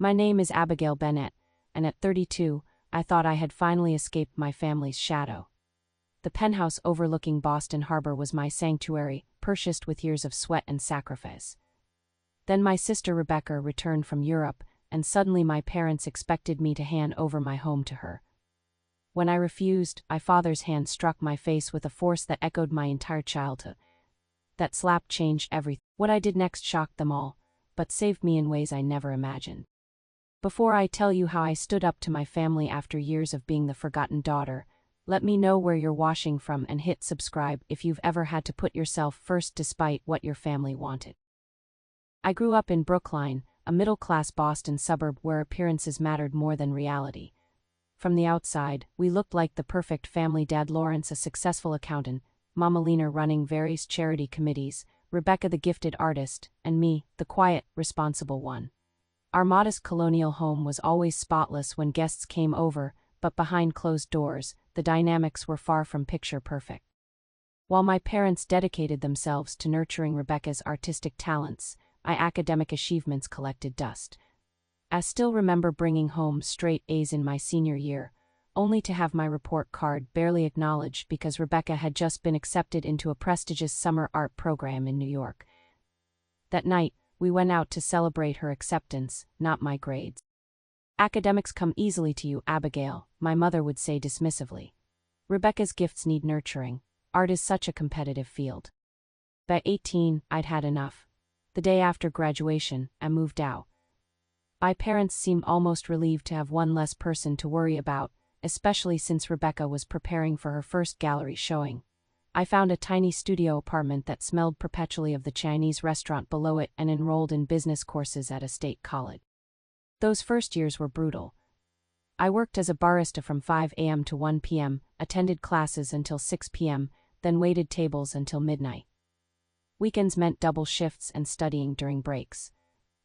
My name is Abigail Bennett, and at 32, I thought I had finally escaped my family's shadow. The penthouse overlooking Boston Harbor was my sanctuary, purchased with years of sweat and sacrifice. Then my sister Rebecca returned from Europe, and suddenly my parents expected me to hand over my home to her. When I refused, my father's hand struck my face with a force that echoed my entire childhood. That slap changed everything. What I did next shocked them all, but saved me in ways I never imagined. Before I tell you how I stood up to my family after years of being the forgotten daughter, let me know where you're watching from and hit subscribe if you've ever had to put yourself first despite what your family wanted. I grew up in Brookline, a middle-class Boston suburb where appearances mattered more than reality. From the outside, we looked like the perfect family: Dad Lawrence, a successful accountant, Mama Lena running various charity committees, Rebecca the gifted artist, and me, the quiet, responsible one. Our modest colonial home was always spotless when guests came over, but behind closed doors, the dynamics were far from picture perfect. While my parents dedicated themselves to nurturing Rebecca's artistic talents, my academic achievements collected dust. I still remember bringing home straight A's in my senior year, only to have my report card barely acknowledged because Rebecca had just been accepted into a prestigious summer art program in New York. That night, we went out to celebrate her acceptance, not my grades. "Academics come easily to you, Abigail," my mother would say dismissively. "Rebecca's gifts need nurturing. Art is such a competitive field." By 18, I'd had enough. The day after graduation, I moved out. My parents seemed almost relieved to have one less person to worry about, especially since Rebecca was preparing for her first gallery showing. I found a tiny studio apartment that smelled perpetually of the Chinese restaurant below it and enrolled in business courses at a state college. Those first years were brutal. I worked as a barista from 5 a.m. to 1 p.m., attended classes until 6 p.m., then waited tables until midnight. Weekends meant double shifts and studying during breaks.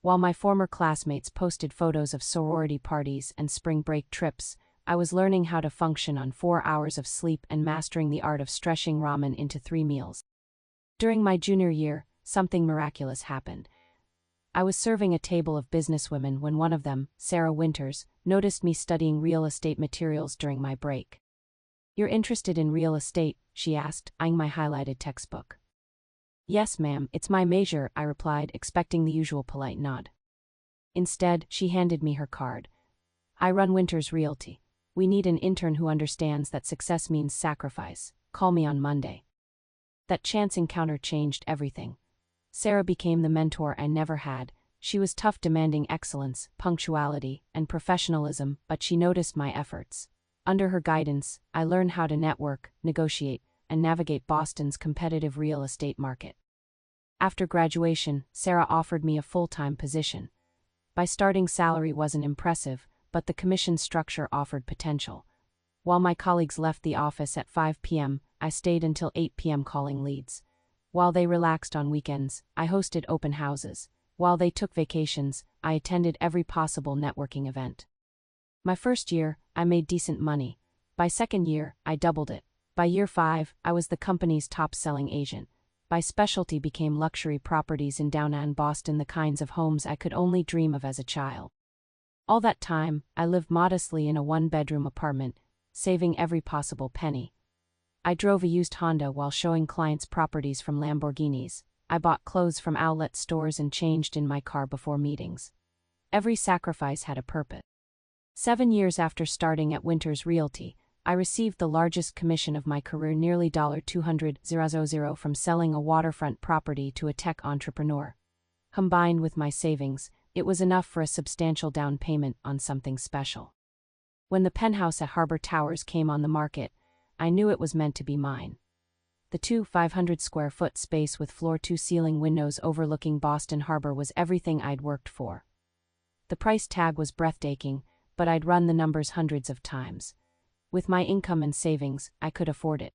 While my former classmates posted photos of sorority parties and spring break trips, I was learning how to function on 4 hours of sleep and mastering the art of stretching ramen into 3 meals. During my junior year, something miraculous happened. I was serving a table of businesswomen when one of them, Sarah Winters, noticed me studying real estate materials during my break. "You're interested in real estate?" she asked, eyeing my highlighted textbook. "Yes, ma'am, it's my major," I replied, expecting the usual polite nod. Instead, she handed me her card. "I run Winters Realty. We need an intern who understands that success means sacrifice. Call me on Monday." That chance encounter changed everything. Sarah became the mentor I never had. She was tough, demanding excellence, punctuality, and professionalism, but she noticed my efforts. Under her guidance, I learned how to network, negotiate, and navigate Boston's competitive real estate market. After graduation, Sarah offered me a full-time position. My starting salary wasn't impressive, but the commission structure offered potential. While my colleagues left the office at 5 p.m., I stayed until 8 p.m. calling leads. While they relaxed on weekends, I hosted open houses. While they took vacations, I attended every possible networking event. My first year, I made decent money. By second year, I doubled it. By year 5, I was the company's top-selling agent. My specialty became luxury properties in downtown Boston, the kinds of homes I could only dream of as a child. All that time, I lived modestly in a 1-bedroom apartment, saving every possible penny. I drove a used Honda while showing clients properties from Lamborghinis. I bought clothes from outlet stores and changed in my car before meetings. Every sacrifice had a purpose. 7 years after starting at Winters Realty, I received the largest commission of my career, nearly $200,000 from selling a waterfront property to a tech entrepreneur. Combined with my savings, it was enough for a substantial down payment on something special. When the penthouse at Harbor Towers came on the market, I knew it was meant to be mine. The 500-square-foot space with floor-to-ceiling windows overlooking Boston Harbor was everything I'd worked for. The price tag was breathtaking, but I'd run the numbers hundreds of times. With my income and savings, I could afford it.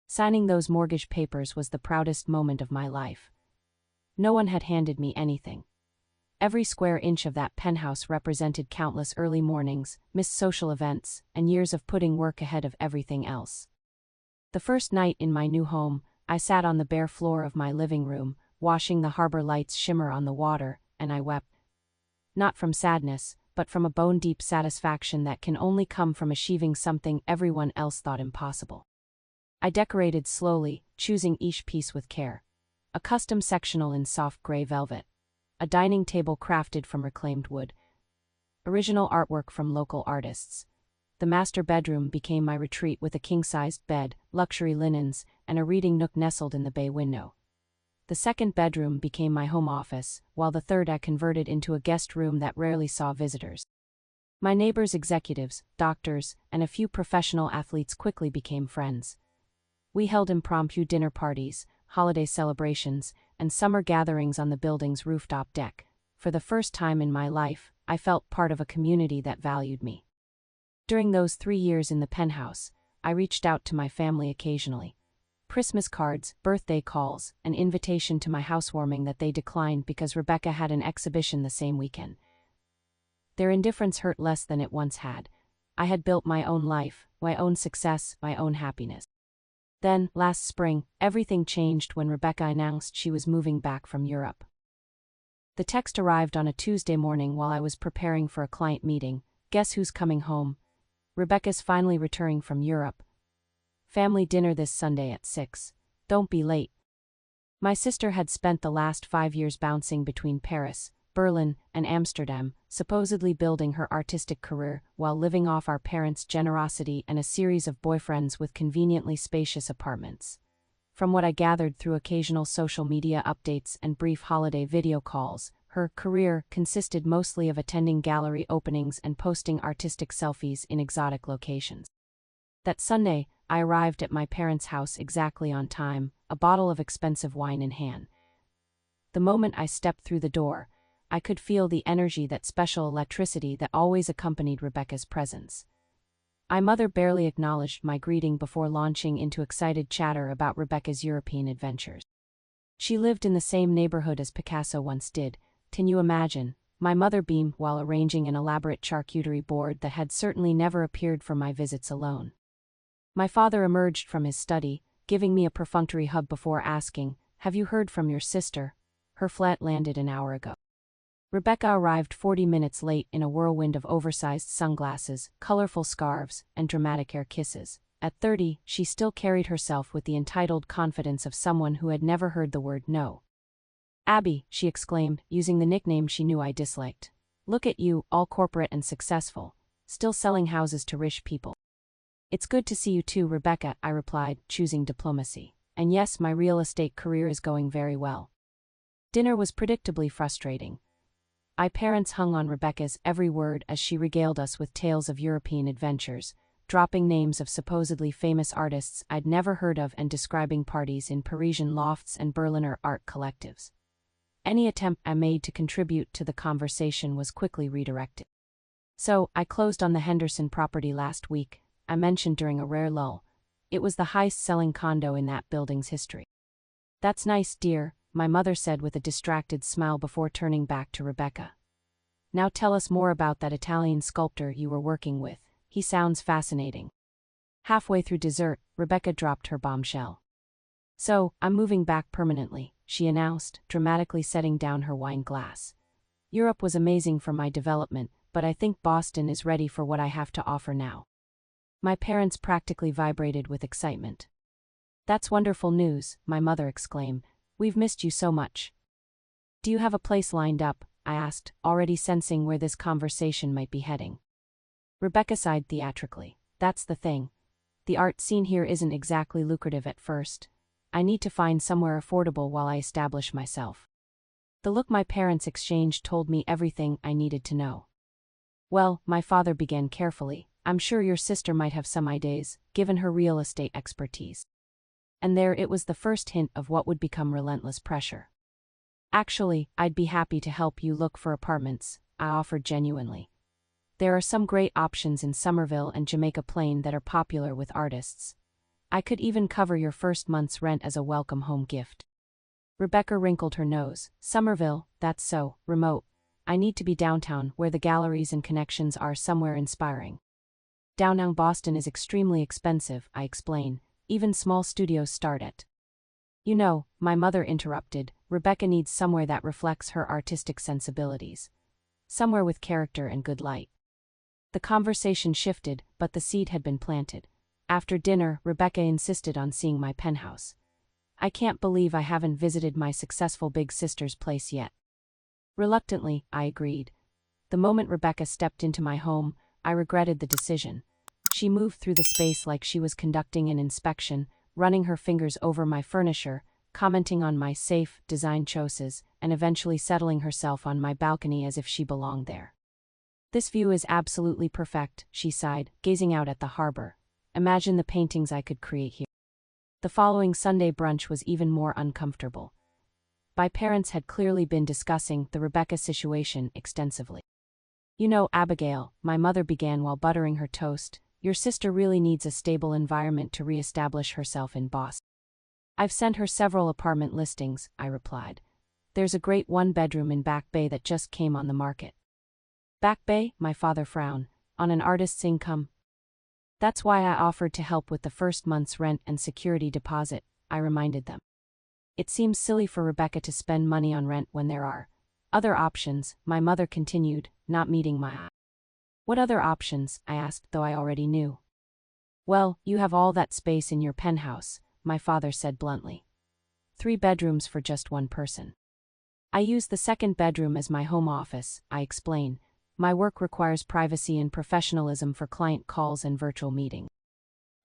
Signing those mortgage papers was the proudest moment of my life. No one had handed me anything. Every square inch of that penthouse represented countless early mornings, missed social events, and years of putting work ahead of everything else. The first night in my new home, I sat on the bare floor of my living room, watching the harbor lights shimmer on the water, and I wept. not from sadness, but from a bone-deep satisfaction that can only come from achieving something everyone else thought impossible. I decorated slowly, choosing each piece with care. A custom sectional in soft gray velvet. A dining table crafted from reclaimed wood. Original artwork from local artists. The master bedroom became my retreat with a king-sized bed, luxury linens, and a reading nook nestled in the bay window. The second bedroom became my home office, while the third I converted into a guest room that rarely saw visitors. My neighbors, executives, doctors, and a few professional athletes quickly became friends. We held impromptu dinner parties, holiday celebrations, and summer gatherings on the building's rooftop deck. For the first time in my life, I felt part of a community that valued me. During those 3 years in the penthouse, I reached out to my family occasionally. Christmas cards, birthday calls, an invitation to my housewarming that they declined because Rebecca had an exhibition the same weekend. Their indifference hurt less than it once had. I had built my own life, my own success, my own happiness. Then, last spring, everything changed when Rebecca announced she was moving back from Europe. The text arrived on a Tuesday morning while I was preparing for a client meeting. Guess who's coming home? Rebecca's finally returning from Europe. Family dinner this Sunday at 6. Don't be late. My sister had spent the last 5 years bouncing between Paris, Berlin, and Amsterdam, supposedly building her artistic career while living off our parents' generosity and a series of boyfriends with conveniently spacious apartments. From what I gathered through occasional social media updates and brief holiday video calls, her career consisted mostly of attending gallery openings and posting artistic selfies in exotic locations. That Sunday, I arrived at my parents' house exactly on time, a bottle of expensive wine in hand. The moment I stepped through the door, I could feel the energy, that special electricity that always accompanied Rebecca's presence. My mother barely acknowledged my greeting before launching into excited chatter about Rebecca's European adventures. She lived in the same neighborhood as Picasso once did. Can you imagine? My mother beamed while arranging an elaborate charcuterie board that had certainly never appeared for my visits alone. My father emerged from his study, giving me a perfunctory hug before asking, "Have you heard from your sister? Her flat landed an hour ago." Rebecca arrived 40 minutes late in a whirlwind of oversized sunglasses, colorful scarves, and dramatic air kisses. At 30, she still carried herself with the entitled confidence of someone who had never heard the word no. "Abby," she exclaimed, using the nickname she knew I disliked. "Look at you, all corporate and successful, still selling houses to rich people." "It's good to see you too, Rebecca," I replied, choosing diplomacy. "And yes, my real estate career is going very well." Dinner was predictably frustrating. My parents hung on Rebecca's every word as she regaled us with tales of European adventures, dropping names of supposedly famous artists I'd never heard of and describing parties in Parisian lofts and Berliner art collectives. Any attempt I made to contribute to the conversation was quickly redirected. "So, I closed on the Henderson property last week," I mentioned during a rare lull. "It was the highest-selling condo in that building's history." "That's nice, dear," my mother said with a distracted smile before turning back to Rebecca. "Now tell us more about that Italian sculptor you were working with. He sounds fascinating." Halfway through dessert, Rebecca dropped her bombshell. "So, I'm moving back permanently," she announced, dramatically setting down her wine glass. "Europe was amazing for my development, but I think Boston is ready for what I have to offer now." My parents practically vibrated with excitement. "That's wonderful news," my mother exclaimed. "We've missed you so much." "Do you have a place lined up?" I asked, already sensing where this conversation might be heading. Rebecca sighed theatrically. "That's the thing. The art scene here isn't exactly lucrative at first. I need to find somewhere affordable while I establish myself." The look my parents exchanged told me everything I needed to know. "Well," my father began carefully, "I'm sure your sister might have some ideas, given her real estate expertise." And there it was, the first hint of what would become relentless pressure. "Actually, I'd be happy to help you look for apartments," I offered genuinely. "There are some great options in Somerville and Jamaica Plain that are popular with artists. I could even cover your first month's rent as a welcome home gift." Rebecca wrinkled her nose. "Somerville, that's so remote. I need to be downtown, where the galleries and connections are somewhere inspiring." "Downtown Boston is extremely expensive," I explained. "Even small studios start at—" "You know," my mother interrupted, "Rebecca needs somewhere that reflects her artistic sensibilities. somewhere with character and good light. The conversation shifted, but the seed had been planted. After dinner, Rebecca insisted on seeing my penthouse. I can't believe I haven't visited my successful big sister's place yet. Reluctantly, I agreed. The moment Rebecca stepped into my home, I regretted the decision. She moved through the space like she was conducting an inspection, running her fingers over my furniture, commenting on my safe design choices, and eventually settling herself on my balcony as if she belonged there. "This view is absolutely perfect," she sighed, gazing out at the harbor. "Imagine the paintings I could create here." The following Sunday brunch was even more uncomfortable. My parents had clearly been discussing the Rebecca situation extensively. "You know, Abigail," my mother began while buttering her toast, "your sister really needs a stable environment to re-establish herself in Boston." "I've sent her several apartment listings," I replied. "There's a great one-bedroom in Back Bay that just came on the market." "Back Bay?" my father frowned. "On an artist's income?" "That's why I offered to help with the first month's rent and security deposit," I reminded them. "It seems silly for Rebecca to spend money on rent when there are other options," my mother continued, not meeting my eye. "What other options?" I asked, though I already knew. "Well, you have all that space in your penthouse," my father said bluntly. 3 bedrooms for just one person. "I use the second bedroom as my home office," I explained. "My work requires privacy and professionalism for client calls and virtual meetings."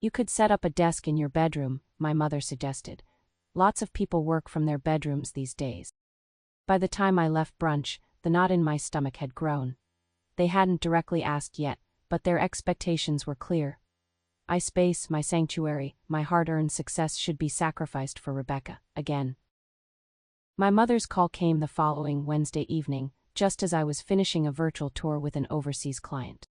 "You could set up a desk in your bedroom," my mother suggested. "Lots of people work from their bedrooms these days." By the time I left brunch, the knot in my stomach had grown. They hadn't directly asked yet, but their expectations were clear. My space, my sanctuary, my hard-earned success should be sacrificed for Rebecca, again. My mother's call came the following Wednesday evening, just as I was finishing a virtual tour with an overseas client.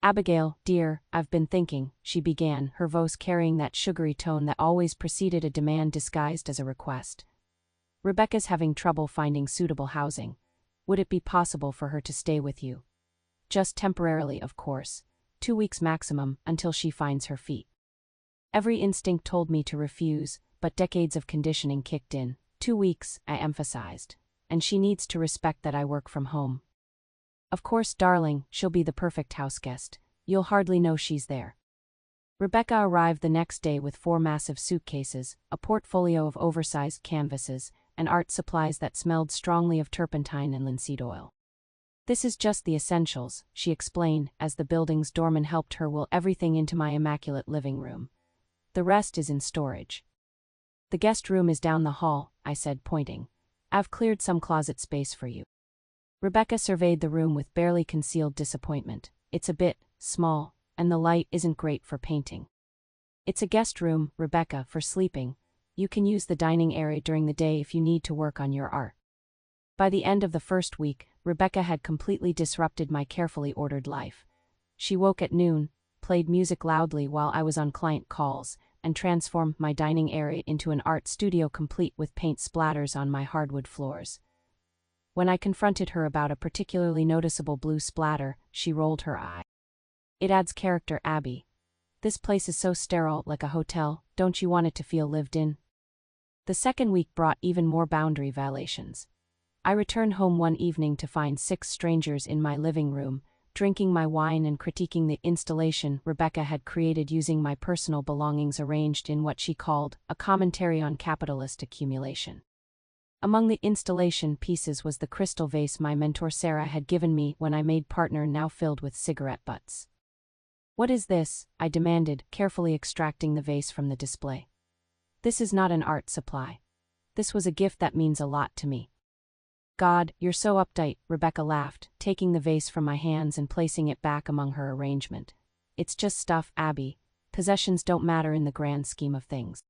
"Abigail, dear, I've been thinking," she began, her voice carrying that sugary tone that always preceded a demand disguised as a request. "Rebecca's having trouble finding suitable housing. Would it be possible for her to stay with you? Just temporarily, of course. 2 weeks maximum, until she finds her feet." Every instinct told me to refuse, but decades of conditioning kicked in. 2 weeks, I emphasized. And she needs to respect that I work from home. "Of course, darling, she'll be the perfect houseguest. You'll hardly know she's there." Rebecca arrived the next day with 4 massive suitcases, a portfolio of oversized canvases, and art supplies that smelled strongly of turpentine and linseed oil. "This is just the essentials," she explained, as the building's doorman helped her wheel everything into my immaculate living room. "The rest is in storage." "The guest room is down the hall," I said, pointing. "I've cleared some closet space for you." Rebecca surveyed the room with barely concealed disappointment. "It's a bit small, and the light isn't great for painting." "It's a guest room, Rebecca, for sleeping. You can use the dining area during the day if you need to work on your art." By the end of the first week, Rebecca had completely disrupted my carefully ordered life. She woke at noon, played music loudly while I was on client calls, and transformed my dining area into an art studio complete with paint splatters on my hardwood floors. When I confronted her about a particularly noticeable blue splatter, she rolled her eye. "It adds character, Abby. This place is so sterile, like a hotel, don't you want it to feel lived in?" The second week brought even more boundary violations. I returned home one evening to find 6 strangers in my living room, drinking my wine and critiquing the installation Rebecca had created using my personal belongings arranged in what she called a commentary on capitalist accumulation. Among the installation pieces was the crystal vase my mentor Sarah had given me when I made partner, now filled with cigarette butts. "What is this?" I demanded, carefully extracting the vase from the display. "This is not an art supply. This was a gift that means a lot to me." "God, you're so uptight," Rebecca laughed, taking the vase from my hands and placing it back among her arrangement. "It's just stuff, Abby. Possessions don't matter in the grand scheme of things."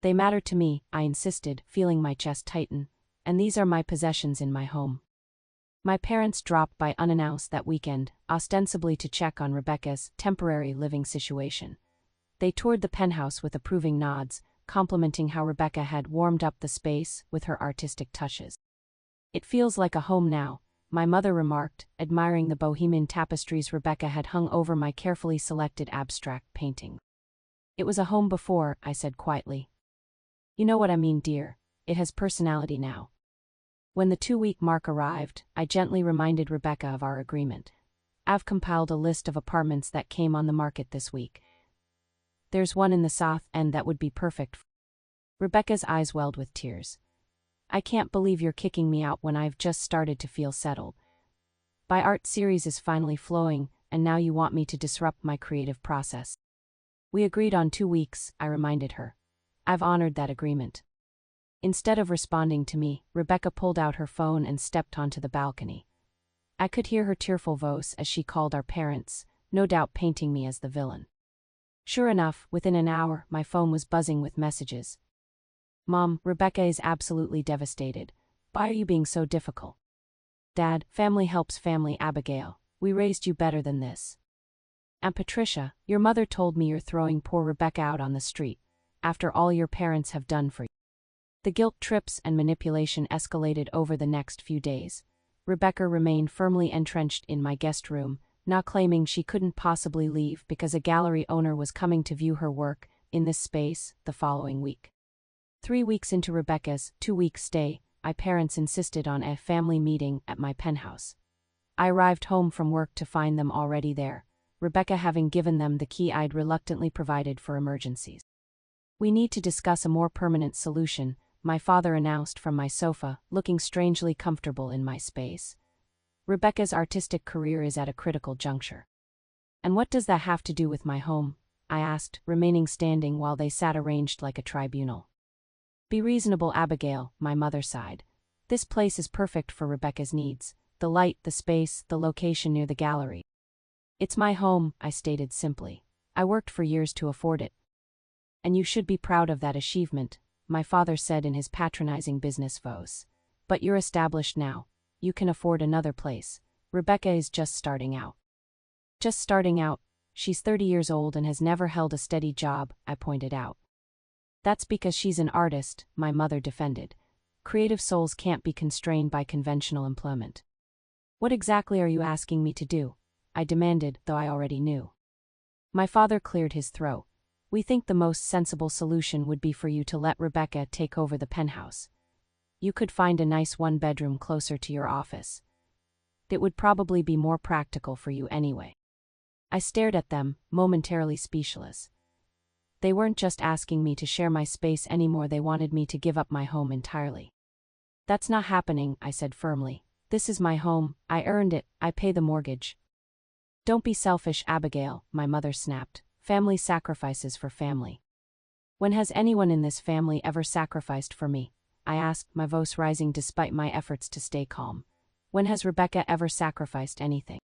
"They matter to me," I insisted, feeling my chest tighten, "and these are my possessions in my home." My parents dropped by unannounced that weekend, ostensibly to check on Rebecca's temporary living situation. They toured the penthouse with approving nods, complimenting how Rebecca had warmed up the space with her artistic touches. "It feels like a home now," my mother remarked, admiring the bohemian tapestries Rebecca had hung over my carefully selected abstract painting. "It was a home before," I said quietly. "You know what I mean, dear. It has personality now." When the 2-week mark arrived, I gently reminded Rebecca of our agreement. I've compiled a list of apartments that came on the market this week. There's one in the South End that would be perfect. Rebecca's eyes welled with tears. I can't believe you're kicking me out when I've just started to feel settled. My art series is finally flowing, and now you want me to disrupt my creative process. We agreed on 2 weeks, I reminded her. I've honored that agreement. Instead of responding to me, Rebecca pulled out her phone and stepped onto the balcony. I could hear her tearful voice as she called our parents, no doubt painting me as the villain. Sure enough, within an hour, my phone was buzzing with messages. Mom, Rebecca is absolutely devastated. Why are you being so difficult? Dad, family helps family. Abigail, we raised you better than this. Aunt Patricia, your mother told me you're throwing poor Rebecca out on the street, after all your parents have done for you. The guilt trips and manipulation escalated over the next few days. Rebecca remained firmly entrenched in my guest room, now claiming she couldn't possibly leave because a gallery owner was coming to view her work in this space the following week. 3 weeks into Rebecca's 2-week stay, my parents insisted on a family meeting at my penthouse. I arrived home from work to find them already there, Rebecca having given them the key I'd reluctantly provided for emergencies. We need to discuss a more permanent solution, my father announced from my sofa, looking strangely comfortable in my space. Rebecca's artistic career is at a critical juncture. And what does that have to do with my home? I asked, remaining standing while they sat arranged like a tribunal. Be reasonable, Abigail, my mother sighed. This place is perfect for Rebecca's needs, the light, the space, the location near the gallery. It's my home, I stated simply. I worked for years to afford it. And you should be proud of that achievement, my father said in his patronizing business voice. But you're established now. You can afford another place. Rebecca is just starting out. Just starting out? She's 30 years old and has never held a steady job, I pointed out. That's because she's an artist, my mother defended. Creative souls can't be constrained by conventional employment. What exactly are you asking me to do? I demanded, though I already knew. My father cleared his throat. We think the most sensible solution would be for you to let Rebecca take over the penthouse. You could find a nice 1-bedroom closer to your office. It would probably be more practical for you anyway. I stared at them, momentarily speechless. They weren't just asking me to share my space anymore, they wanted me to give up my home entirely. That's not happening, I said firmly. This is my home, I earned it, I pay the mortgage. Don't be selfish, Abigail, my mother snapped. Family sacrifices for family. When has anyone in this family ever sacrificed for me? I asked, my voice rising despite my efforts to stay calm. When has Rebecca ever sacrificed anything?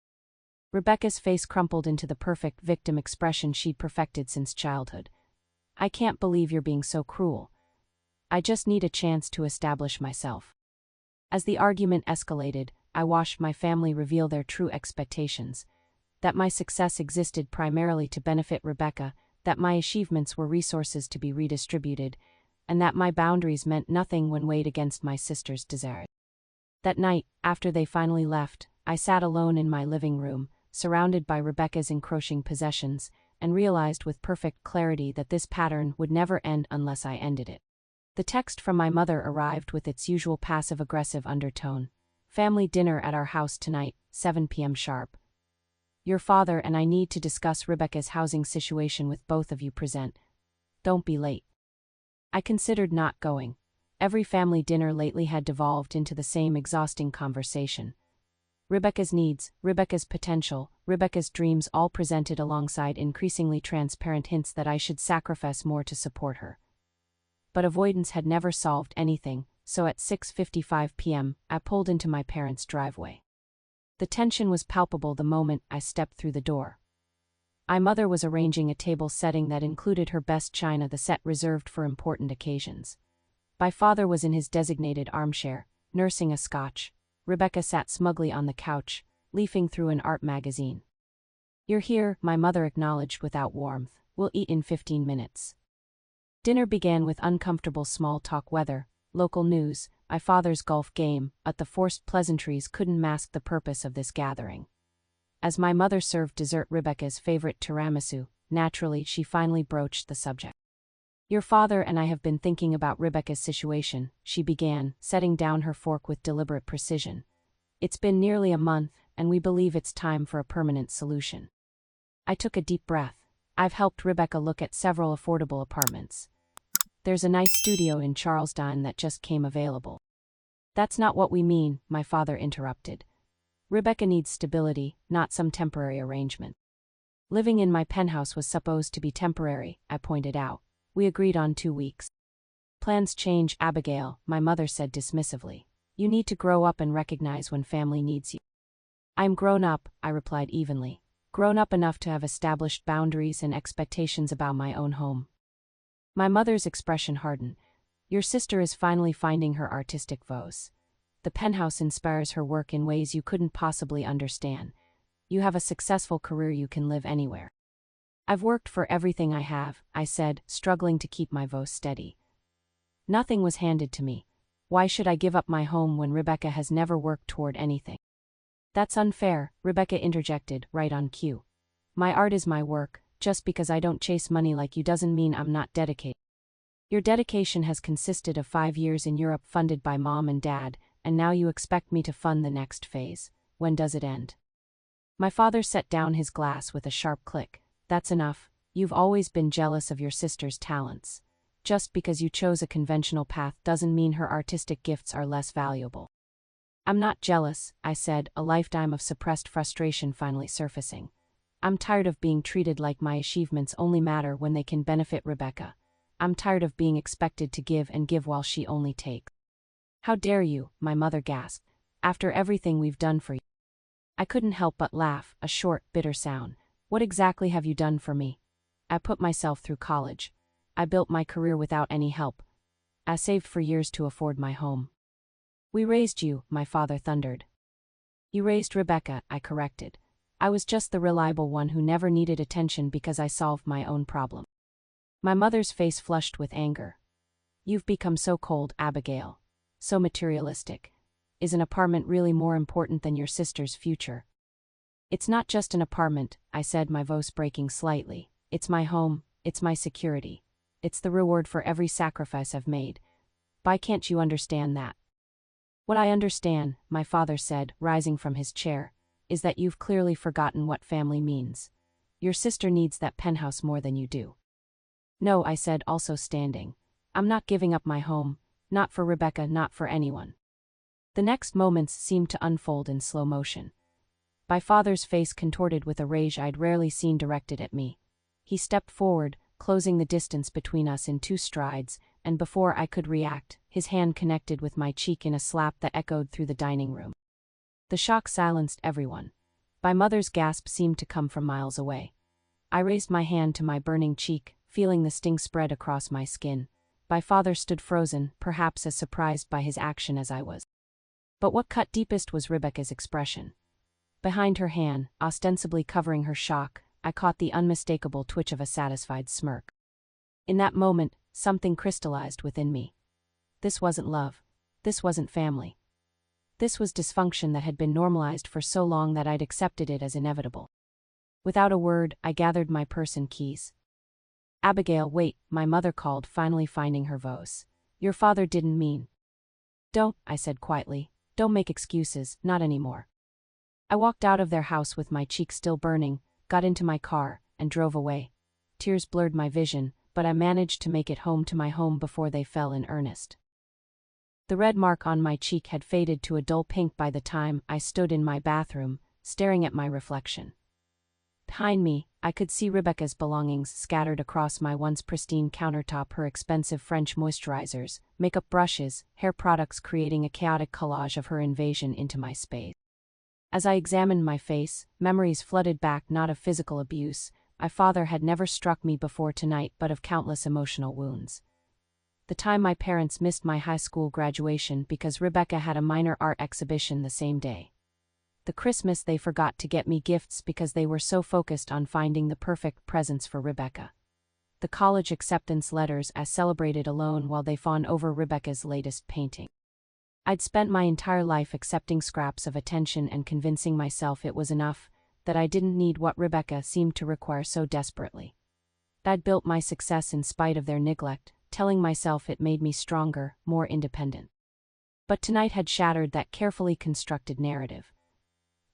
Rebecca's face crumpled into the perfect victim expression she'd perfected since childhood. I can't believe you're being so cruel. I just need a chance to establish myself. As the argument escalated, I watched my family reveal their true expectations. That my success existed primarily to benefit Rebecca, that my achievements were resources to be redistributed, and that my boundaries meant nothing when weighed against my sister's desires. That night, after they finally left, I sat alone in my living room, surrounded by Rebecca's encroaching possessions, and realized with perfect clarity that this pattern would never end unless I ended it. The text from my mother arrived with its usual passive-aggressive undertone. Family dinner at our house tonight, 7 p.m. sharp. Your father and I need to discuss Rebecca's housing situation with both of you present. Don't be late. I considered not going. Every family dinner lately had devolved into the same exhausting conversation. Rebecca's needs, Rebecca's potential, Rebecca's dreams, all presented alongside increasingly transparent hints that I should sacrifice more to support her. But avoidance had never solved anything, so at 6:55 p.m., I pulled into my parents' driveway. The tension was palpable the moment I stepped through the door. My mother was arranging a table setting that included her best china, the set reserved for important occasions. My father was in his designated armchair, nursing a scotch. Rebecca sat smugly on the couch, leafing through an art magazine. You're here, my mother acknowledged without warmth. We'll eat in 15 minutes. Dinner began with uncomfortable small talk, weather, local news, my father's golf game, but the forced pleasantries couldn't mask the purpose of this gathering. As my mother served dessert, Rebecca's favorite tiramisu, naturally she finally broached the subject. Your father and I have been thinking about Rebecca's situation, she began, setting down her fork with deliberate precision. It's been nearly a month, and we believe it's time for a permanent solution. I took a deep breath. I've helped Rebecca look at several affordable apartments. There's a nice studio in Charlestown that just came available. That's not what we mean, my father interrupted. Rebecca needs stability, not some temporary arrangement. Living in my penthouse was supposed to be temporary, I pointed out. We agreed on 2 weeks. Plans change, Abigail, my mother said dismissively. You need to grow up and recognize when family needs you. I'm grown up, I replied evenly. Grown up enough to have established boundaries and expectations about my own home. My mother's expression hardened. Your sister is finally finding her artistic voice. The penthouse inspires her work in ways you couldn't possibly understand. You have a successful career, you can live anywhere. I've worked for everything I have, I said, struggling to keep my voice steady. Nothing was handed to me. Why should I give up my home when Rebecca has never worked toward anything? That's unfair, Rebecca interjected, right on cue. My art is my work. Just because I don't chase money like you doesn't mean I'm not dedicated. Your dedication has consisted of 5 years in Europe funded by mom and dad, and now you expect me to fund the next phase. When does it end? My father set down his glass with a sharp click. That's enough. You've always been jealous of your sister's talents. Just because you chose a conventional path doesn't mean her artistic gifts are less valuable. I'm not jealous, I said, a lifetime of suppressed frustration finally surfacing. I'm tired of being treated like my achievements only matter when they can benefit Rebecca. I'm tired of being expected to give and give while she only takes. How dare you, my mother gasped, after everything we've done for you. I couldn't help but laugh, a short, bitter sound. What exactly have you done for me? I put myself through college. I built my career without any help. I saved for years to afford my home. We raised you, my father thundered. You raised Rebecca, I corrected. I was just the reliable one who never needed attention because I solved my own problem. My mother's face flushed with anger. You've become so cold, Abigail. So materialistic. Is an apartment really more important than your sister's future? It's not just an apartment, I said, my voice breaking slightly. It's my home, it's my security. It's the reward for every sacrifice I've made. Why can't you understand that? What I understand, my father said, rising from his chair, is that you've clearly forgotten what family means. Your sister needs that penthouse more than you do. No, I said, also standing. I'm not giving up my home, not for Rebecca, not for anyone. The next moments seemed to unfold in slow motion. My father's face contorted with a rage I'd rarely seen directed at me. He stepped forward, closing the distance between us in 2 strides, and before I could react, his hand connected with my cheek in a slap that echoed through the dining room. The shock silenced everyone. My mother's gasp seemed to come from miles away. I raised my hand to my burning cheek, feeling the sting spread across my skin. My father stood frozen, perhaps as surprised by his action as I was. But what cut deepest was Rebecca's expression. Behind her hand, ostensibly covering her shock, I caught the unmistakable twitch of a satisfied smirk. In that moment, something crystallized within me. This wasn't love. This wasn't family. This was dysfunction that had been normalized for so long that I'd accepted it as inevitable. Without a word, I gathered my purse and keys. Abigail, wait, my mother called, finally finding her voice. Your father didn't mean. Don't, I said quietly. Don't make excuses, not anymore. I walked out of their house with my cheeks still burning, got into my car, and drove away. Tears blurred my vision, but I managed to make it home to my home before they fell in earnest. The red mark on my cheek had faded to a dull pink by the time I stood in my bathroom, staring at my reflection. Behind me, I could see Rebecca's belongings scattered across my once pristine countertop, her expensive French moisturizers, makeup brushes, hair products, creating a chaotic collage of her invasion into my space. As I examined my face, memories flooded back, not of physical abuse. My father had never struck me before tonight, but of countless emotional wounds. The time my parents missed my high school graduation because Rebecca had a minor art exhibition the same day. The Christmas they forgot to get me gifts because they were so focused on finding the perfect presents for Rebecca. The college acceptance letters I celebrated alone while they fawned over Rebecca's latest painting. I'd spent my entire life accepting scraps of attention and convincing myself it was enough, that I didn't need what Rebecca seemed to require so desperately. I'd built my success in spite of their neglect, telling myself it made me stronger, more independent. But tonight had shattered that carefully constructed narrative.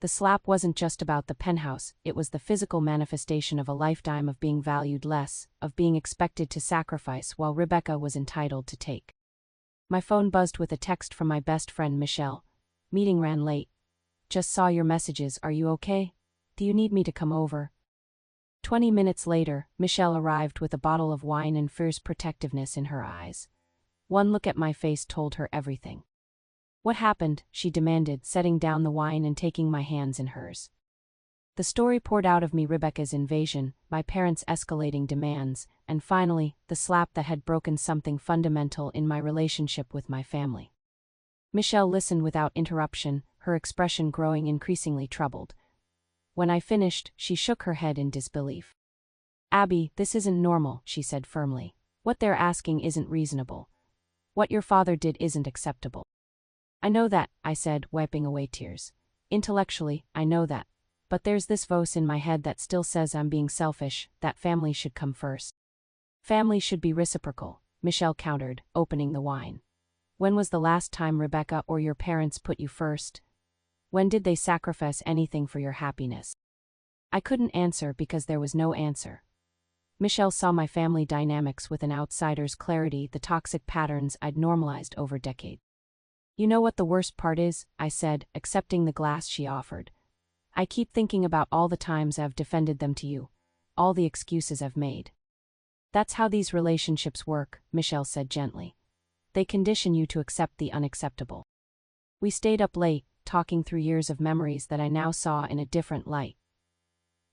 The slap wasn't just about the penthouse, it was the physical manifestation of a lifetime of being valued less, of being expected to sacrifice while Rebecca was entitled to take. My phone buzzed with a text from my best friend Michelle. Meeting ran late. Just saw your messages, are you okay? Do you need me to come over? 20 minutes later, Michelle arrived with a bottle of wine and fierce protectiveness in her eyes. One look at my face told her everything. What happened? She demanded, setting down the wine and taking my hands in hers. The story poured out of me: Rebecca's invasion, my parents' escalating demands, and finally, the slap that had broken something fundamental in my relationship with my family. Michelle listened without interruption, her expression growing increasingly troubled. When I finished, she shook her head in disbelief. Abby, this isn't normal, she said firmly. What they're asking isn't reasonable. What your father did isn't acceptable. I know that, I said, wiping away tears. Intellectually, I know that. But there's this voice in my head that still says I'm being selfish, that family should come first. Family should be reciprocal, Michelle countered, opening the wine. When was the last time Rebecca or your parents put you first? When did they sacrifice anything for your happiness? I couldn't answer because there was no answer. Michelle saw my family dynamics with an outsider's clarity, the toxic patterns I'd normalized over decades. You know what the worst part is? I said, accepting the glass she offered. I keep thinking about all the times I've defended them to you, all the excuses I've made. That's how these relationships work, Michelle said gently. They condition you to accept the unacceptable. We stayed up late, talking through years of memories that I now saw in a different light.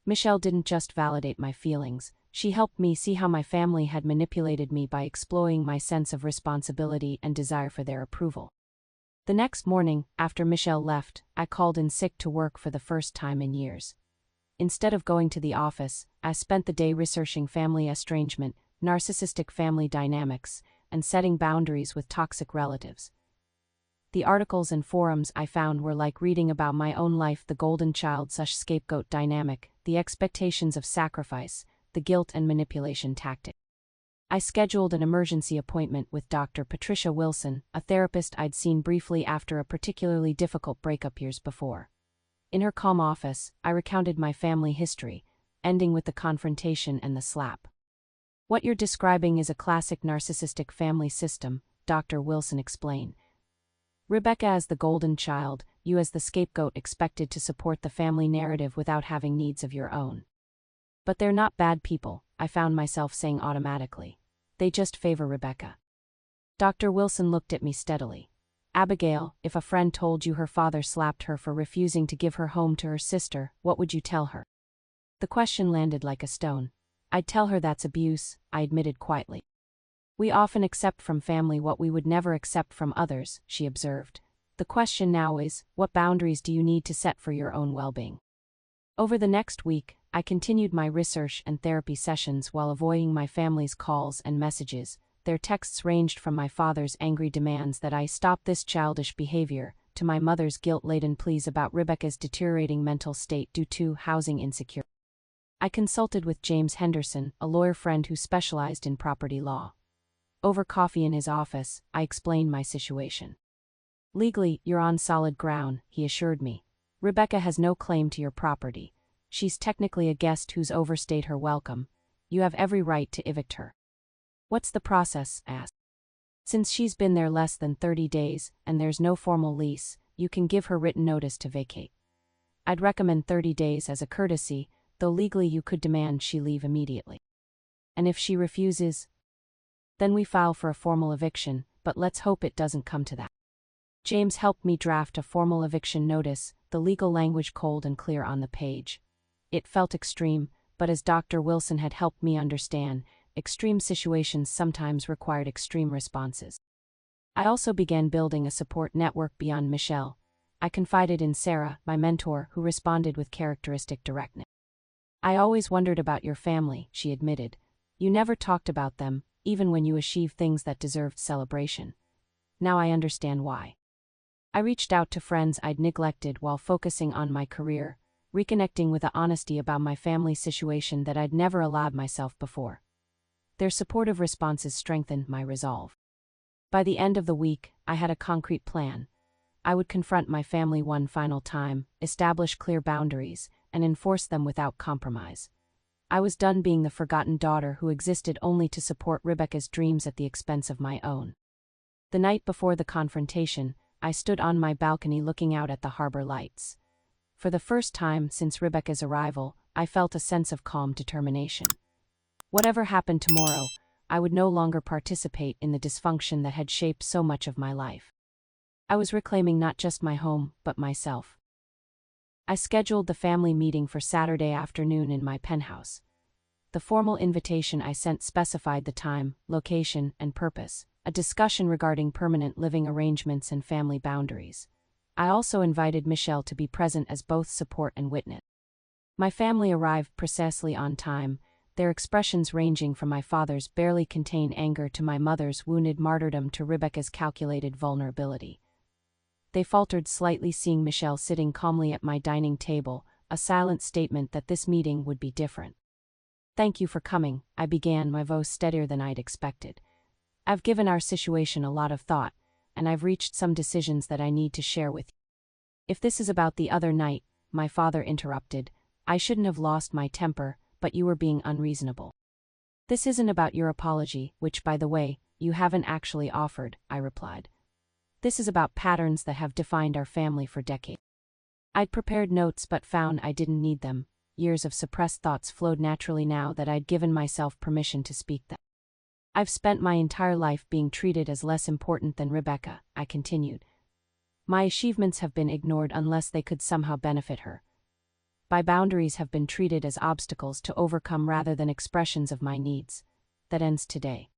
Michelle didn't just validate my feelings, she helped me see how my family had manipulated me by exploiting my sense of responsibility and desire for their approval. The next morning, after Michelle left, I called in sick to work for the first time in years. Instead of going to the office, I spent the day researching family estrangement, narcissistic family dynamics, and setting boundaries with toxic relatives. The articles and forums I found were like reading about my own life: the golden child/scapegoat dynamic, the expectations of sacrifice, the guilt and manipulation tactic. I scheduled an emergency appointment with Dr. Patricia Wilson, a therapist I'd seen briefly after a particularly difficult breakup years before. In her calm office, I recounted my family history, ending with the confrontation and the slap. What you're describing is a classic narcissistic family system, Dr. Wilson explained. Rebecca as the golden child, you as the scapegoat, expected to support the family narrative without having needs of your own. But they're not bad people, I found myself saying automatically. They just favor Rebecca. Dr. Wilson looked at me steadily. Abigail, if a friend told you her father slapped her for refusing to give her home to her sister, what would you tell her? The question landed like a stone. I'd tell her that's abuse, I admitted quietly. We often accept from family what we would never accept from others, she observed. The question now is, what boundaries do you need to set for your own well-being? Over the next week, I continued my research and therapy sessions while avoiding my family's calls and messages. Their texts ranged from my father's angry demands that I stop this childish behavior, to my mother's guilt-laden pleas about Rebecca's deteriorating mental state due to housing insecurity. I consulted with James Henderson, a lawyer friend who specialized in property law. Over coffee in his office, I explained my situation. Legally, you're on solid ground, he assured me. Rebecca has no claim to your property. She's technically a guest who's overstayed her welcome. You have every right to evict her. What's the process? I asked. Since she's been there less than 30 days, and there's no formal lease, you can give her written notice to vacate. I'd recommend 30 days as a courtesy, though legally you could demand she leave immediately. And if she refuses? Then we file for a formal eviction, but let's hope it doesn't come to that. James helped me draft a formal eviction notice, the legal language cold and clear on the page. It felt extreme, but as Dr. Wilson had helped me understand, extreme situations sometimes required extreme responses. I also began building a support network beyond Michelle. I confided in Sarah, my mentor, who responded with characteristic directness. I always wondered about your family, she admitted. You never talked about them, even when you achieved things that deserved celebration. Now I understand why. I reached out to friends I'd neglected while focusing on my career, reconnecting with the honesty about my family situation that I'd never allowed myself before. Their supportive responses strengthened my resolve. By the end of the week, I had a concrete plan. I would confront my family one final time, establish clear boundaries, and enforce them without compromise. I was done being the forgotten daughter who existed only to support Rebecca's dreams at the expense of my own. The night before the confrontation, I stood on my balcony looking out at the harbor lights. For the first time since Rebecca's arrival, I felt a sense of calm determination. Whatever happened tomorrow, I would no longer participate in the dysfunction that had shaped so much of my life. I was reclaiming not just my home, but myself. I scheduled the family meeting for Saturday afternoon in my penthouse. The formal invitation I sent specified the time, location, and purpose, a discussion regarding permanent living arrangements and family boundaries. I also invited Michelle to be present as both support and witness. My family arrived precisely on time, their expressions ranging from my father's barely contained anger to my mother's wounded martyrdom to Rebecca's calculated vulnerability. They faltered slightly, seeing Michelle sitting calmly at my dining table, a silent statement that this meeting would be different. "Thank you for coming," I began, my voice steadier than I'd expected. "I've given our situation a lot of thought, and I've reached some decisions that I need to share with you." "If this is about the other night," my father interrupted, "I shouldn't have lost my temper, but you were being unreasonable." "This isn't about your apology, which, by the way, you haven't actually offered," I replied. "This is about patterns that have defined our family for decades." I'd prepared notes but found I didn't need them. Years of suppressed thoughts flowed naturally now that I'd given myself permission to speak them. "I've spent my entire life being treated as less important than Rebecca," I continued. "My achievements have been ignored unless they could somehow benefit her. My boundaries have been treated as obstacles to overcome rather than expressions of my needs. That ends today."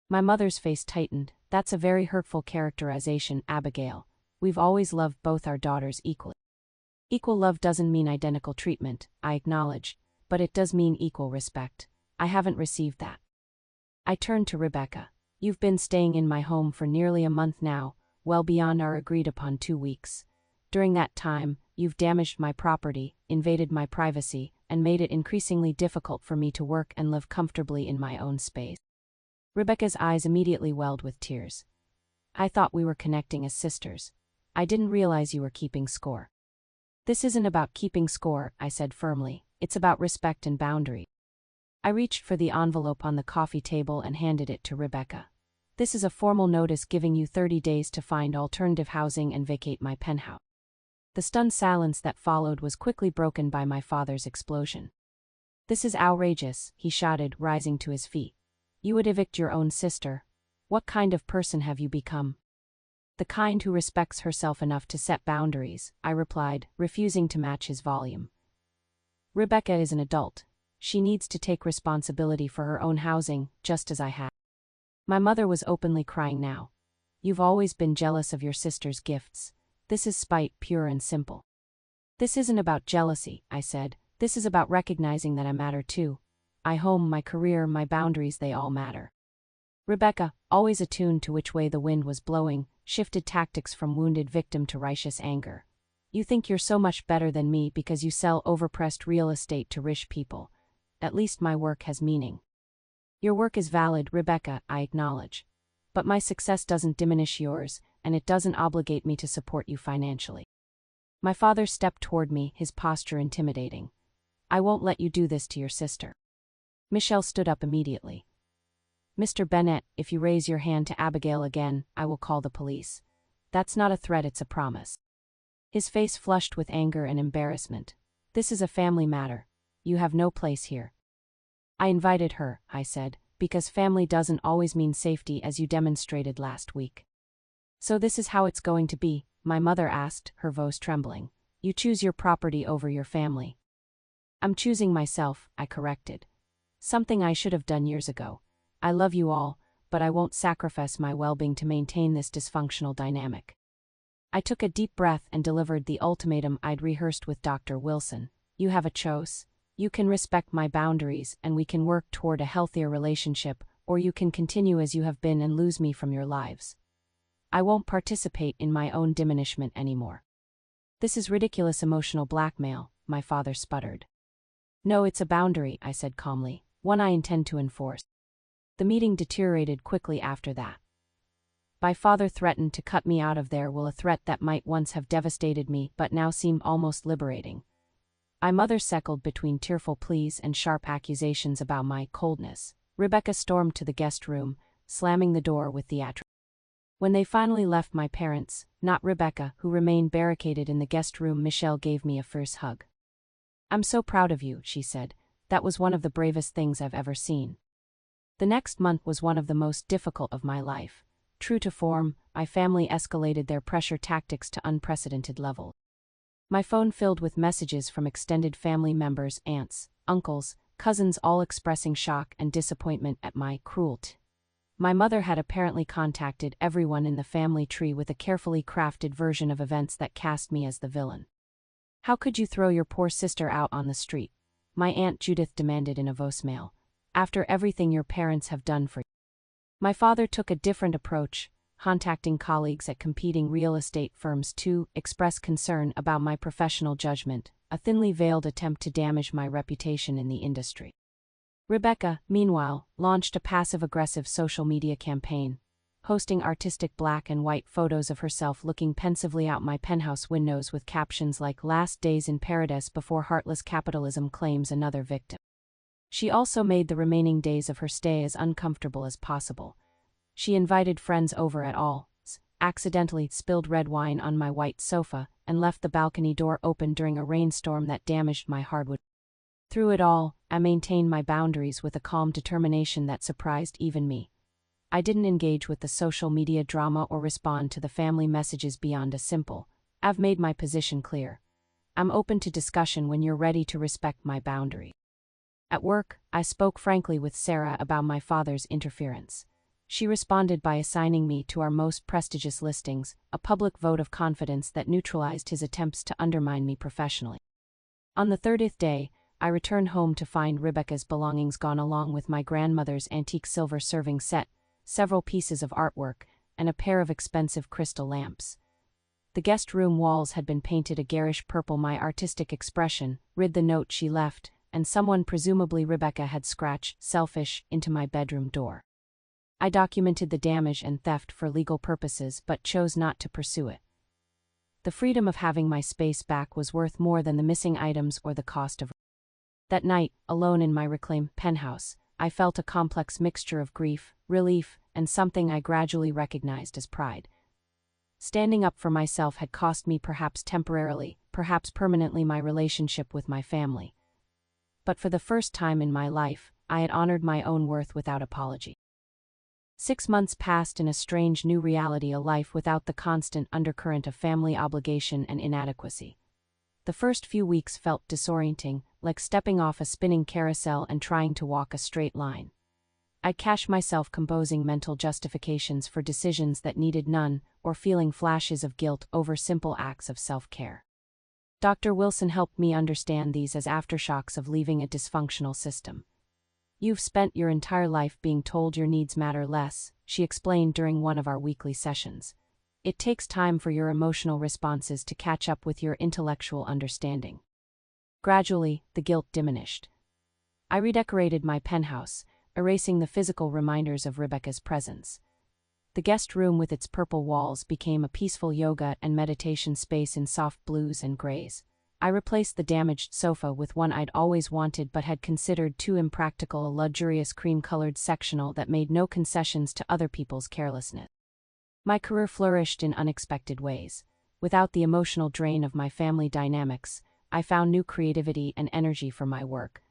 My mother's face tightened. "That's a very hurtful characterization, Abigail. We've always loved both our daughters equally." "Equal love doesn't mean identical treatment," I acknowledge, "but it does mean equal respect. I haven't received that." I turned to Rebecca. "You've been staying in my home for nearly a month now, well beyond our agreed-upon 2 weeks. During that time, you've damaged my property, invaded my privacy, and made it increasingly difficult for me to work and live comfortably in my own space." Rebecca's eyes immediately welled with tears. "I thought we were connecting as sisters. I didn't realize you were keeping score." "This isn't about keeping score," I said firmly. "It's about respect and boundary." I reached for the envelope on the coffee table and handed it to Rebecca. "This is a formal notice giving you 30 days to find alternative housing and vacate my penthouse." The stunned silence that followed was quickly broken by my father's explosion. "This is outrageous," he shouted, rising to his feet. "You would evict your own sister. What kind of person have you become?" "The kind who respects herself enough to set boundaries," I replied, refusing to match his volume. "Rebecca is an adult. She needs to take responsibility for her own housing, just as I have." My mother was openly crying now. "You've always been jealous of your sister's gifts. This is spite, pure and simple." "This isn't about jealousy," I said. "This is about recognizing that I matter too. My home, my career, my boundaries, they all matter." Rebecca, always attuned to which way the wind was blowing, shifted tactics from wounded victim to righteous anger. "You think you're so much better than me because you sell overpriced real estate to rich people. At least my work has meaning." "Your work is valid, Rebecca," I acknowledge. "But my success doesn't diminish yours, and it doesn't obligate me to support you financially." My father stepped toward me, his posture intimidating. "I won't let you do this to your sister." Michelle stood up immediately. "Mr. Bennett, if you raise your hand to Abigail again, I will call the police. That's not a threat, it's a promise." His face flushed with anger and embarrassment. "This is a family matter. You have no place here." "I invited her," I said, "because family doesn't always mean safety, as you demonstrated last week." "So this is how it's going to be?" my mother asked, her voice trembling. "You choose your property over your family." "I'm choosing myself," I corrected. "Something I should have done years ago. I love you all, but I won't sacrifice my well-being to maintain this dysfunctional dynamic." I took a deep breath and delivered the ultimatum I'd rehearsed with Dr. Wilson. "You have a choice. You can respect my boundaries and we can work toward a healthier relationship, or you can continue as you have been and lose me from your lives. I won't participate in my own diminishment anymore." "This is ridiculous emotional blackmail," my father sputtered. "No, it's a boundary," I said calmly, "one I intend to enforce." The meeting deteriorated quickly after that. My father threatened to cut me out of there, a threat that might once have devastated me but now seemed almost liberating. My mother seckled between tearful pleas and sharp accusations about my coldness. Rebecca stormed to the guest room, slamming the door with theatrics. When they finally left, my parents, not Rebecca, who remained barricaded in the guest room, Michelle gave me a fierce hug. "I'm so proud of you," she said. "That was one of the bravest things I've ever seen." The next month was one of the most difficult of my life. True to form, my family escalated their pressure tactics to unprecedented levels. My phone filled with messages from extended family members, aunts, uncles, cousins, all expressing shock and disappointment at my cruelty. My mother had apparently contacted everyone in the family tree with a carefully crafted version of events that cast me as the villain. "How could you throw your poor sister out on the street?" my Aunt Judith demanded in a voicemail. "After everything your parents have done for you." My father took a different approach, contacting colleagues at competing real estate firms to express concern about my professional judgment, a thinly veiled attempt to damage my reputation in the industry. Rebecca, meanwhile, launched a passive-aggressive social media campaign, posting artistic black and white photos of herself looking pensively out my penthouse windows with captions like "Last days in paradise before heartless capitalism claims another victim." She also made the remaining days of her stay as uncomfortable as possible. She invited friends over at all, accidentally spilled red wine on my white sofa, and left the balcony door open during a rainstorm that damaged my hardwood. Through it all, I maintained my boundaries with a calm determination that surprised even me. I didn't engage with the social media drama or respond to the family messages beyond a simple, "I've made my position clear. I'm open to discussion when you're ready to respect my boundary." At work, I spoke frankly with Sarah about my father's interference. She responded by assigning me to our most prestigious listings, a public vote of confidence that neutralized his attempts to undermine me professionally. On the 30th day, I returned home to find Rebecca's belongings gone, along with my grandmother's antique silver serving set, several pieces of artwork, and a pair of expensive crystal lamps. The guest room walls had been painted a garish purple. My artistic expression read the note she left, and someone, presumably Rebecca, had scratched "selfish" into my bedroom door. I documented the damage and theft for legal purposes but chose not to pursue it. The freedom of having my space back was worth more than the missing items or the cost of. That night, alone in my reclaimed penthouse, I felt a complex mixture of grief, relief, and something I gradually recognized as pride. Standing up for myself had cost me, perhaps temporarily, perhaps permanently, my relationship with my family. But for the first time in my life, I had honored my own worth without apology. 6 months passed in a strange new reality, a life without the constant undercurrent of family obligation and inadequacy. The first few weeks felt disorienting, like stepping off a spinning carousel and trying to walk a straight line. I'd catch myself composing mental justifications for decisions that needed none, or feeling flashes of guilt over simple acts of self-care. Dr. Wilson helped me understand these as aftershocks of leaving a dysfunctional system. "You've spent your entire life being told your needs matter less," she explained during one of our weekly sessions. "It takes time for your emotional responses to catch up with your intellectual understanding." Gradually, the guilt diminished. I redecorated my penthouse, erasing the physical reminders of Rebecca's presence. The guest room with its purple walls became a peaceful yoga and meditation space in soft blues and grays. I replaced the damaged sofa with one I'd always wanted but had considered too impractical, a luxurious cream-colored sectional that made no concessions to other people's carelessness. My career flourished in unexpected ways. Without the emotional drain of my family dynamics, I found new creativity and energy for my work.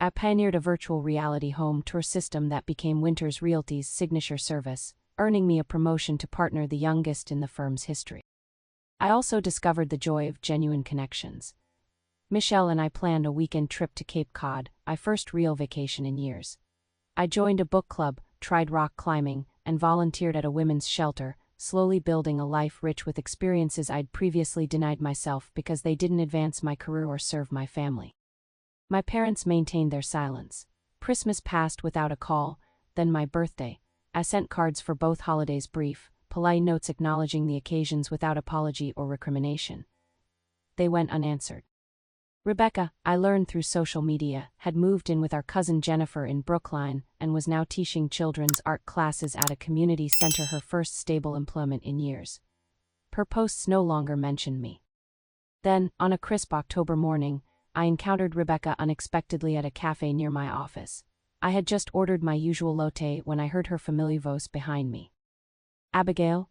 I pioneered a virtual reality home tour system that became Winters Realty's signature service, earning me a promotion to partner, the youngest in the firm's history. I also discovered the joy of genuine connections. Michelle and I planned a weekend trip to Cape Cod, my first real vacation in years. I joined a book club, tried rock climbing, and volunteered at a women's shelter, slowly building a life rich with experiences I'd previously denied myself because they didn't advance my career or serve my family. My parents maintained their silence. Christmas passed without a call, then my birthday. I sent cards for both holidays, brief, polite notes acknowledging the occasions without apology or recrimination. They went unanswered. Rebecca, I learned through social media, had moved in with our cousin Jennifer in Brookline and was now teaching children's art classes at a community center, her first stable employment in years. Her posts no longer mentioned me. Then, on a crisp October morning, I encountered Rebecca unexpectedly at a cafe near my office. I had just ordered my usual latte when I heard her familiar voice behind me. Abigail?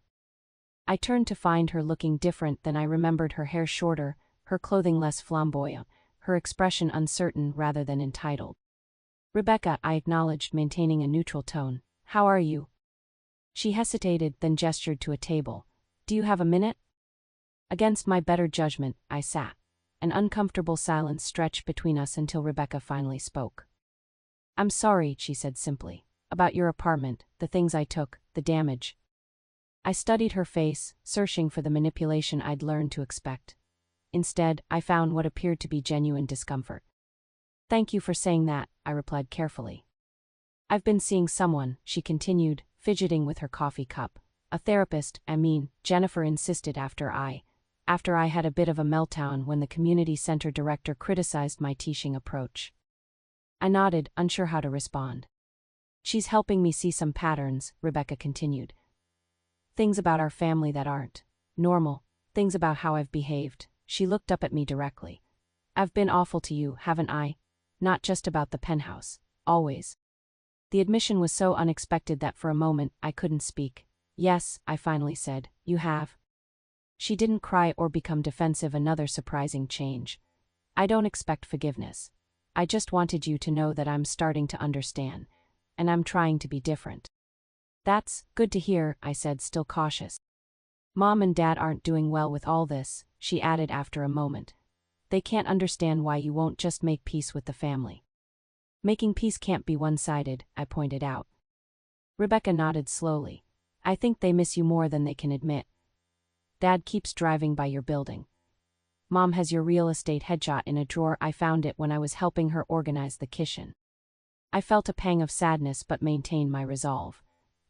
I turned to find her looking different than I remembered, her hair shorter, her clothing less flamboyant, her expression uncertain rather than entitled. Rebecca, I acknowledged, maintaining a neutral tone. How are you? She hesitated, then gestured to a table. Do you have a minute? Against my better judgment, I sat. An uncomfortable silence stretched between us until Rebecca finally spoke. I'm sorry, she said simply. About your apartment, the things I took, the damage. I studied her face, searching for the manipulation I'd learned to expect. Instead, I found what appeared to be genuine discomfort. Thank you for saying that, I replied carefully. I've been seeing someone, she continued, fidgeting with her coffee cup. A therapist, Jennifer insisted after I had a bit of a meltdown when the community center director criticized my teaching approach. I nodded, unsure how to respond. She's helping me see some patterns, Rebecca continued. Things about our family that aren't normal, things about how I've behaved. She looked up at me directly. I've been awful to you, haven't I? Not just about the penthouse, always. The admission was so unexpected that for a moment I couldn't speak. Yes, I finally said, you have. She didn't cry or become defensive, another surprising change. I don't expect forgiveness. I just wanted you to know that I'm starting to understand, and I'm trying to be different. That's good to hear, I said, still cautious. Mom and Dad aren't doing well with all this, she added after a moment. They can't understand why you won't just make peace with the family. Making peace can't be one-sided, I pointed out. Rebecca nodded slowly. I think they miss you more than they can admit. Dad keeps driving by your building. Mom has your real estate headshot in a drawer. I found it when I was helping her organize the kitchen. I felt a pang of sadness but maintained my resolve.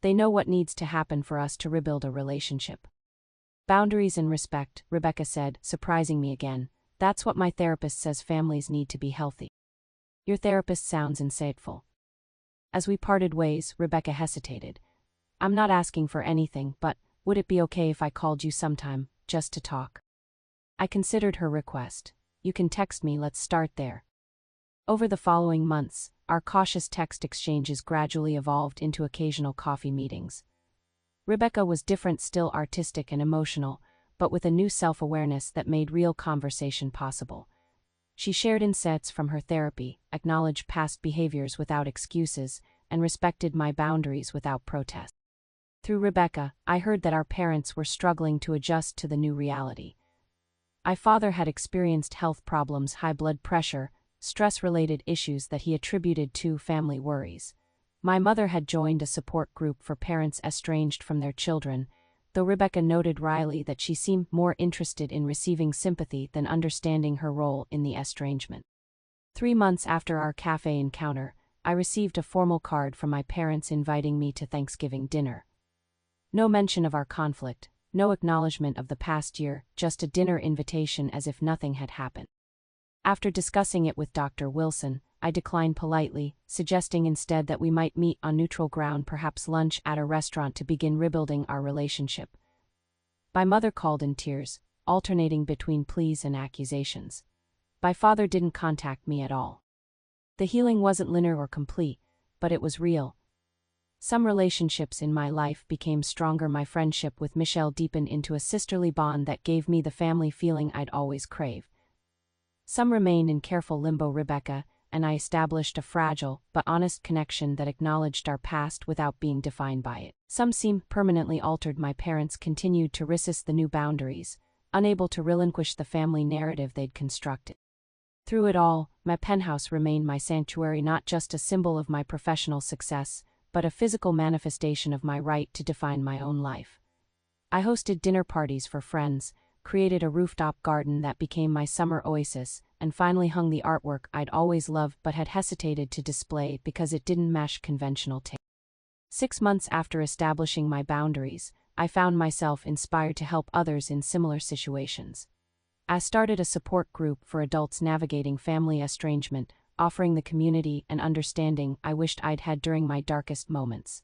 They know what needs to happen for us to rebuild a relationship. Boundaries and respect, Rebecca said, surprising me again. That's what my therapist says families need to be healthy. Your therapist sounds insightful. As we parted ways, Rebecca hesitated. I'm not asking for anything, but would it be okay if I called you sometime, just to talk? I considered her request. You can text me, let's start there. Over the following months, our cautious text exchanges gradually evolved into occasional coffee meetings. Rebecca was different, still artistic and emotional, but with a new self-awareness that made real conversation possible. She shared insights from her therapy, acknowledged past behaviors without excuses, and respected my boundaries without protest. Through Rebecca, I heard that our parents were struggling to adjust to the new reality. My father had experienced health problems, high blood pressure, stress-related issues that he attributed to family worries. My mother had joined a support group for parents estranged from their children, though Rebecca noted wryly that she seemed more interested in receiving sympathy than understanding her role in the estrangement. 3 months after our cafe encounter, I received a formal card from my parents inviting me to Thanksgiving dinner. No mention of our conflict, no acknowledgement of the past year, just a dinner invitation as if nothing had happened. After discussing it with Dr. Wilson, I declined politely, suggesting instead that we might meet on neutral ground, perhaps lunch at a restaurant, to begin rebuilding our relationship. My mother called in tears, alternating between pleas and accusations. My father didn't contact me at all. The healing wasn't linear or complete, but it was real. Some relationships in my life became stronger. My friendship with Michelle deepened into a sisterly bond that gave me the family feeling I'd always craved. Some remained in careful limbo. Rebecca and I established a fragile but honest connection that acknowledged our past without being defined by it. Some seemed permanently altered. My parents continued to resist the new boundaries, unable to relinquish the family narrative they'd constructed. Through it all, my penthouse remained my sanctuary, not just a symbol of my professional success, but a physical manifestation of my right to define my own life. I hosted dinner parties for friends, created a rooftop garden that became my summer oasis, and finally hung the artwork I'd always loved but had hesitated to display because it didn't match conventional taste. 6 months after establishing my boundaries, I found myself inspired to help others in similar situations. I started a support group for adults navigating family estrangement, offering the community and understanding I wished I'd had during my darkest moments.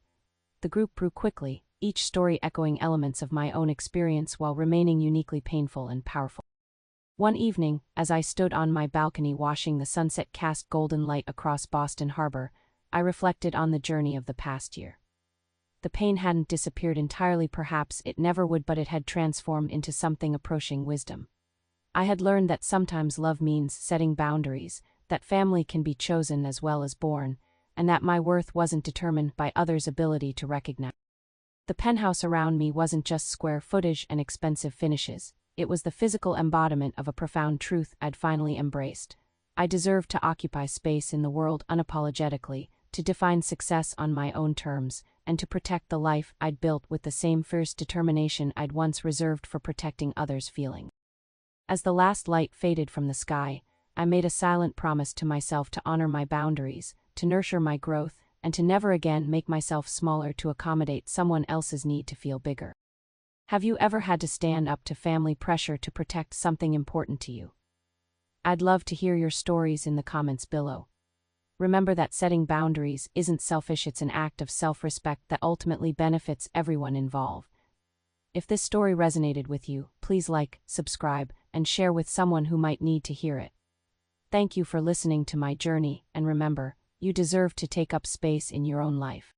The group grew quickly, each story echoing elements of my own experience while remaining uniquely painful and powerful. One evening, as I stood on my balcony watching the sunset cast golden light across Boston Harbor, I reflected on the journey of the past year. The pain hadn't disappeared entirely, perhaps it never would, but it had transformed into something approaching wisdom. I had learned that sometimes love means setting boundaries, that family can be chosen as well as born, and that my worth wasn't determined by others' ability to recognize. The penthouse around me wasn't just square footage and expensive finishes, it was the physical embodiment of a profound truth I'd finally embraced. I deserved to occupy space in the world unapologetically, to define success on my own terms, and to protect the life I'd built with the same fierce determination I'd once reserved for protecting others' feelings. As the last light faded from the sky, I made a silent promise to myself to honor my boundaries, to nurture my growth, and to never again make myself smaller to accommodate someone else's need to feel bigger. Have you ever had to stand up to family pressure to protect something important to you? I'd love to hear your stories in the comments below. Remember that setting boundaries isn't selfish, it's an act of self-respect that ultimately benefits everyone involved. If this story resonated with you, please like, subscribe, and share with someone who might need to hear it. Thank you for listening to my journey, and remember, you deserve to take up space in your own life.